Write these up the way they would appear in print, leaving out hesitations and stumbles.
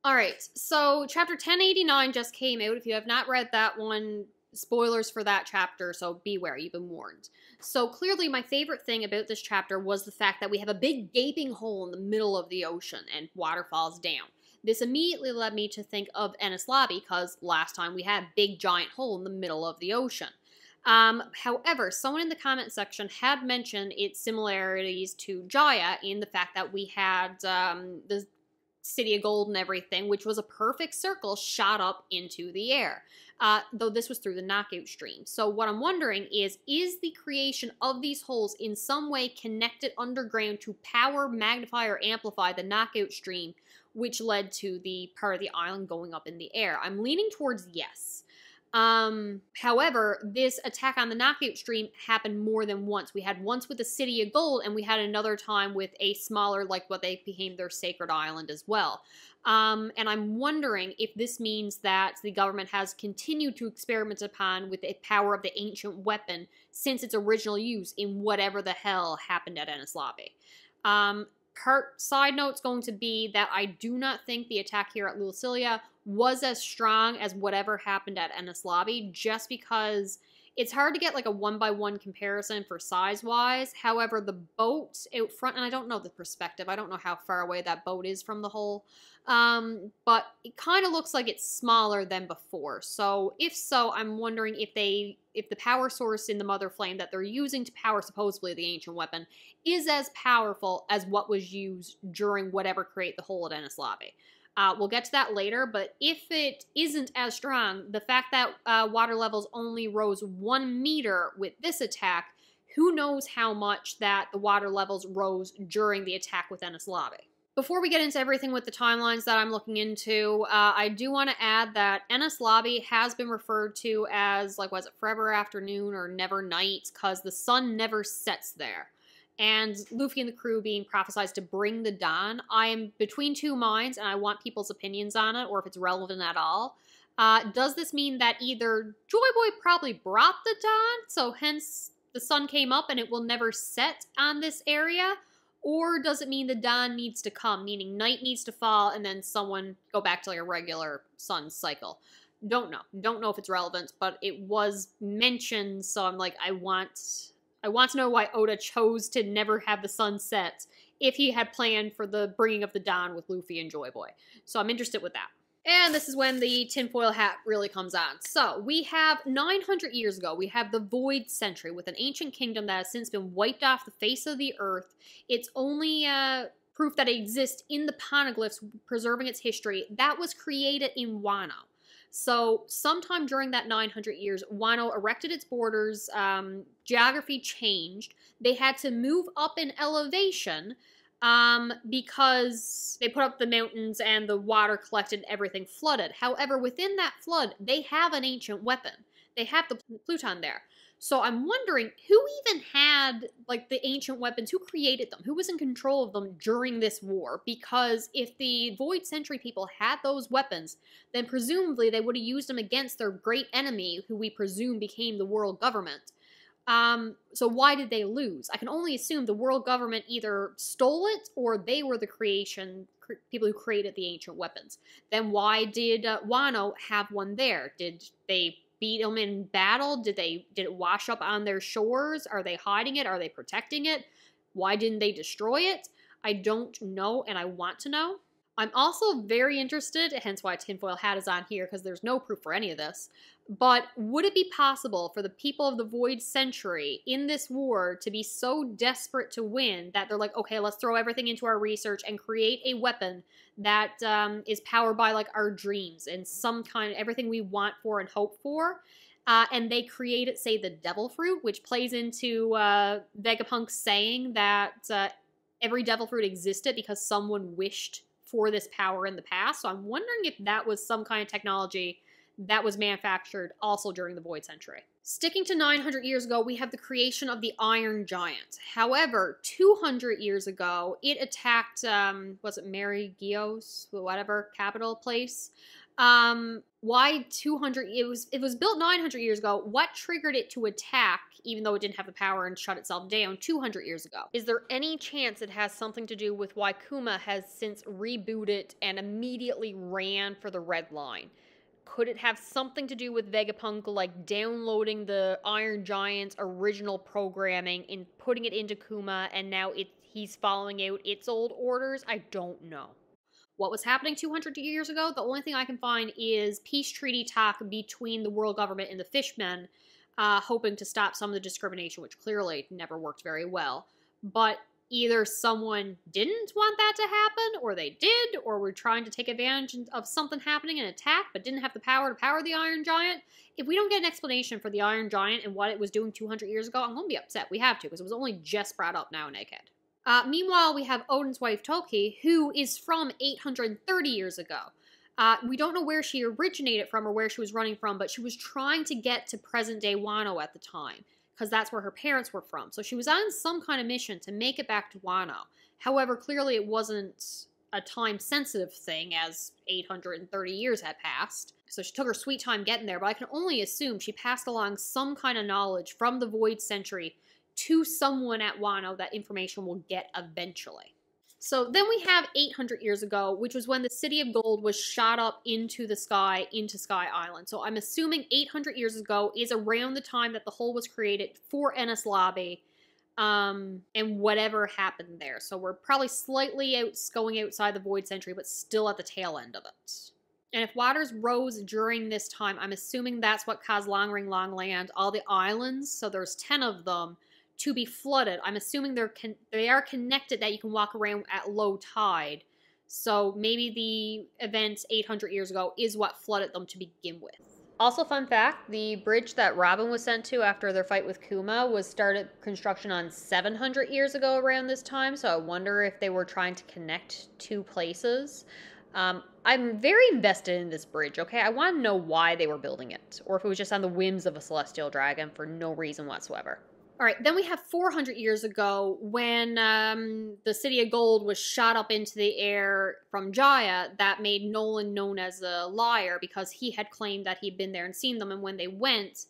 Alright, so chapter 1089 just came out. If you have not read that one, spoilers for that chapter, so beware, you've been warned. So clearly my favorite thing about this chapter was the fact that we have a big gaping hole in the middle of the ocean and water falls down. This immediately led me to think of Enies Lobby, because last time we had a big giant hole in the middle of the ocean. However, someone in the comment section had mentioned its similarities to Jaya in the fact that we had the City of Gold and everything, which was a perfect circle shot up into the air, though this was through the knockout stream. So what I'm wondering is the creation of these holes in some way connected underground to power, magnify, or amplify the knockout stream, which led to the part of the island going up in the air? I'm leaning towards yes. However, this attack on the knockout stream happened more than once. We had once with the City of Gold, and we had another time with a smaller, like what they became their sacred island as well. And I'm wondering if this means that the government has continued to experiment upon with the power of the ancient weapon since its original use in whatever the hell happened at Enies Lobby. Side note's going to be that I do not think the attack here at Lucilia was as strong as whatever happened at Enies Lobby, just because it's hard to get like a one-by-one comparison for size-wise. However, the boat out front, and I don't know the perspective, I don't know how far away that boat is from the hole, but it kind of looks like it's smaller than before. So if so, I'm wondering if the power source in the Mother Flame that they're using to power supposedly the ancient weapon is as powerful as what was used during whatever created the hole at Enies Lobby. We'll get to that later, but if it isn't as strong, the fact that water levels only rose 1 meter with this attack, who knows how much that the water levels rose during the attack with Enies Lobby. Before we get into everything with the timelines that I'm looking into, I do want to add that Enies Lobby has been referred to as, like, was it Forever Afternoon or Never Night, because the sun never sets there. And Luffy and the crew being prophesized to bring the dawn. I am between two minds, and I want people's opinions on it, or if it's relevant at all. Does this mean that either Joy Boy probably brought the dawn, so hence the sun came up and it will never set on this area? Or does it mean the dawn needs to come, meaning night needs to fall and then someone go back to like a regular sun cycle? Don't know. Don't know if it's relevant, but it was mentioned, so I'm like, I want to know why Oda chose to never have the sun set if he had planned for the bringing of the dawn with Luffy and Joy Boy. So I'm interested with that. And this is when the tinfoil hat really comes on. So we have 900 years ago, we have the Void Century with an ancient kingdom that has since been wiped off the face of the earth. It's only proof that it exists in the poneglyphs, preserving its history. That was created in Wano. So sometime during that 900 years, Wano erected its borders, geography changed. They had to move up in elevation because they put up the mountains and the water collected, everything flooded. However, within that flood, they have an ancient weapon. They have the Pluton there. So I'm wondering who even had, like, the ancient weapons, who created them, who was in control of them during this war? Because if the Void Century people had those weapons, then presumably they would have used them against their great enemy, who we presume became the world government. So why did they lose? I can only assume the world government either stole it or they were the people who created the ancient weapons. Then why did Wano have one there? Did they beat them in battle? Did it wash up on their shores? Are they hiding it? Are they protecting it? Why didn't they destroy it? I don't know, and I want to know. I'm also very interested, hence why tinfoil hat is on here, because there's no proof for any of this, but would it be possible for the people of the Void Century in this war to be so desperate to win that they're like, okay, let's throw everything into our research and create a weapon that is powered by, like, our dreams and some kind of everything we want for and hope for, and they created, say, the Devil Fruit, which plays into Vegapunk's saying that every Devil Fruit existed because someone wished for this power in the past. So I'm wondering if that was some kind of technology that was manufactured also during the Void Century. Sticking to 900 years ago, we have the creation of the Iron Giant. However, 200 years ago, it attacked, was it Marigios, whatever, capital place? Why 200, it was built 900 years ago. What triggered it to attack, even though it didn't have the power and shut itself down 200 years ago? Is there any chance it has something to do with why Kuma has since rebooted and immediately ran for the Red Line? Could it have something to do with Vegapunk, like downloading the Iron Giant's original programming and putting it into Kuma, and now he's following out its old orders? I don't know. What was happening 200 years ago? The only thing I can find is peace treaty talk between the world government and the Fishmen, hoping to stop some of the discrimination, which clearly never worked very well. But either someone didn't want that to happen, or they did, or were trying to take advantage of something happening and attack, but didn't have the power to power the Iron Giant. If we don't get an explanation for the Iron Giant and what it was doing 200 years ago, I'm going to be upset. We have to, because it was only just brought up now in Egghead. Meanwhile, we have Odin's wife, Toki, who is from 830 years ago. We don't know where she originated from or where she was running from, but she was trying to get to present-day Wano at the time, because that's where her parents were from. So she was on some kind of mission to make it back to Wano. However, clearly it wasn't a time-sensitive thing, as 830 years had passed. So she took her sweet time getting there, but I can only assume she passed along some kind of knowledge from the Void Century to someone at Wano that information will get eventually. So then we have 800 years ago, which was when the City of Gold was shot up into the sky, into Sky Island. So I'm assuming 800 years ago is around the time that the hole was created for Enies Lobby, and whatever happened there. So we're probably slightly going outside the Void Century, but still at the tail end of it. And if waters rose during this time, I'm assuming that's what caused Long Ring Long Land, all the islands, so there's 10 of them, to be flooded. I'm assuming they are connected, that you can walk around at low tide. So maybe the event 800 years ago is what flooded them to begin with. Also, fun fact, the bridge that Robin was sent to after their fight with Kuma was started construction on 700 years ago around this time, so I wonder if they were trying to connect two places. I'm very invested in this bridge, okay? I want to know why they were building it, or if it was just on the whims of a celestial dragon for no reason whatsoever. All right, then we have 400 years ago when the City of Gold was shot up into the air from Jaya. That made Nolan known as a liar because he had claimed that he'd been there and seen them, and when they went,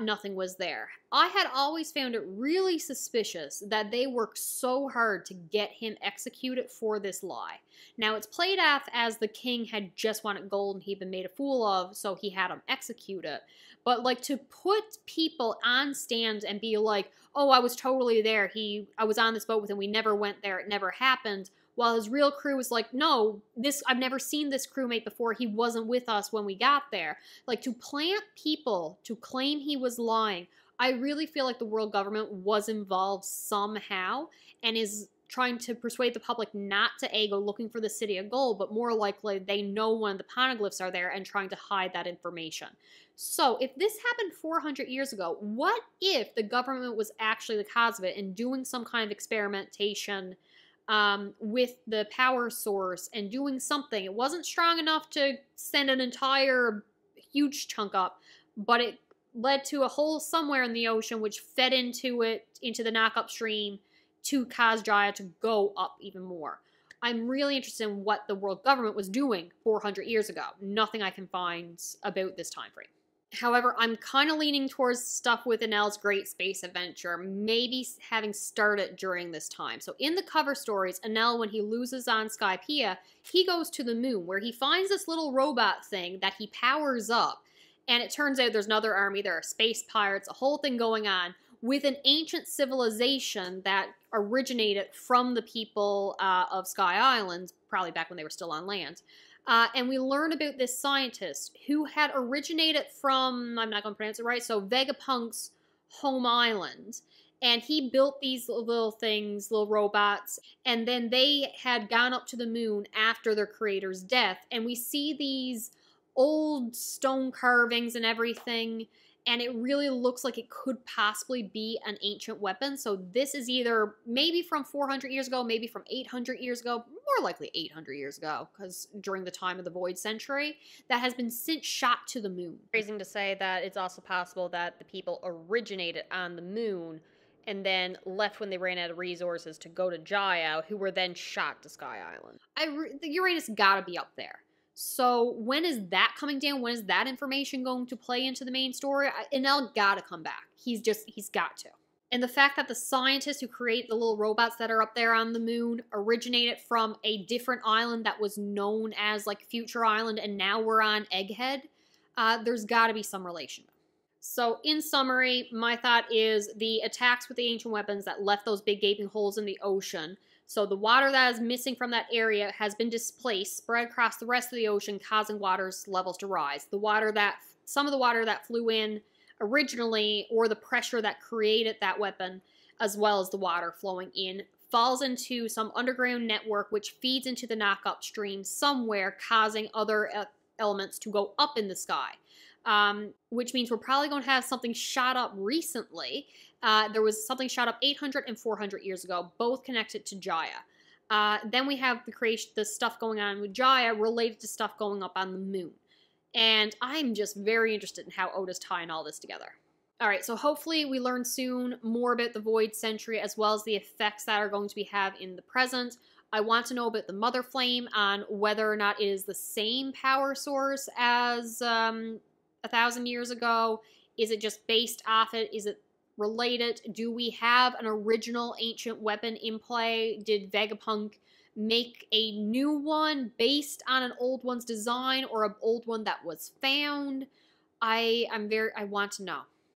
nothing was there. I had always found it really suspicious that they worked so hard to get him executed for this lie. Now, it's played off as the king had just wanted gold and he'd been made a fool of, so he had him executed. But, like, to put people on stand and be like, oh, I was totally there, I was on this boat with him, we never went there, it never happened, while his real crew was like, no, I've never seen this crewmate before, he wasn't with us when we got there. Like, to plant people to claim he was lying, I really feel like the world government was involved somehow and is trying to persuade the public not to go looking for the City of Gold, but more likely they know one of the poneglyphs are there and trying to hide that information. So if this happened 400 years ago, what if the government was actually the cause of it and doing some kind of experimentation with the power source and doing something? It wasn't strong enough to send an entire huge chunk up, but it led to a hole somewhere in the ocean which fed into the knock-up stream to cause Jaya to go up even more. I'm really interested in what the world government was doing 400 years ago. Nothing I can find about this time frame. However, I'm kind of leaning towards stuff with Enel's Great Space Adventure, maybe having started during this time. So in the cover stories, Enel, when he loses on Skypiea, he goes to the moon, where he finds this little robot thing that he powers up. And it turns out there's another army, there are space pirates, a whole thing going on, with an ancient civilization that originated from the people of Sky Island, probably back when they were still on land. And we learn about this scientist who had originated from, I'm not going to pronounce it right, so Vegapunk's home island. And he built these little things, little robots, and then they had gone up to the moon after their creator's death. And we see these old stone carvings and everything, and it really looks like it could possibly be an ancient weapon. So this is either maybe from 400 years ago, maybe from 800 years ago, more likely 800 years ago, because during the time of the Void Century, that has been since shot to the moon. Raising to say that it's also possible that the people originated on the moon and then left when they ran out of resources to go to Jaya, who were then shot to Sky Island. The Uranus gotta be up there. So when is that coming down? When is that information going to play into the main story? Enel gotta come back. He's got to. And the fact that the scientists who create the little robots that are up there on the moon originated from a different island that was known as like Future Island, and now we're on Egghead, there's gotta be some relation. So in summary, my thought is the attacks with the ancient weapons that left those big gaping holes in the ocean. So the water that is missing from that area has been displaced, spread across the rest of the ocean, causing water's levels to rise. Some of the water that flew in originally, or the pressure that created that weapon, as well as the water flowing in, falls into some underground network which feeds into the knock-up stream somewhere, causing other elements to go up in the sky. Which means we're probably going to have something shot up recently. There was something shot up 800 and 400 years ago, both connected to Jaya. Then we have the stuff going on with Jaya related to stuff going up on the moon. And I'm just very interested in how Oda's tying all this together. All right, so hopefully we learn soon more about the Void Century as well as the effects that are going to be had in the present. I want to know about the Mother Flame, on whether or not it is the same power source as 1,000 years ago. Is it just based off it? Is it related? Do we have an original ancient weapon in play? Did Vegapunk make a new one based on an old one's design, or an old one that was found? I want to know.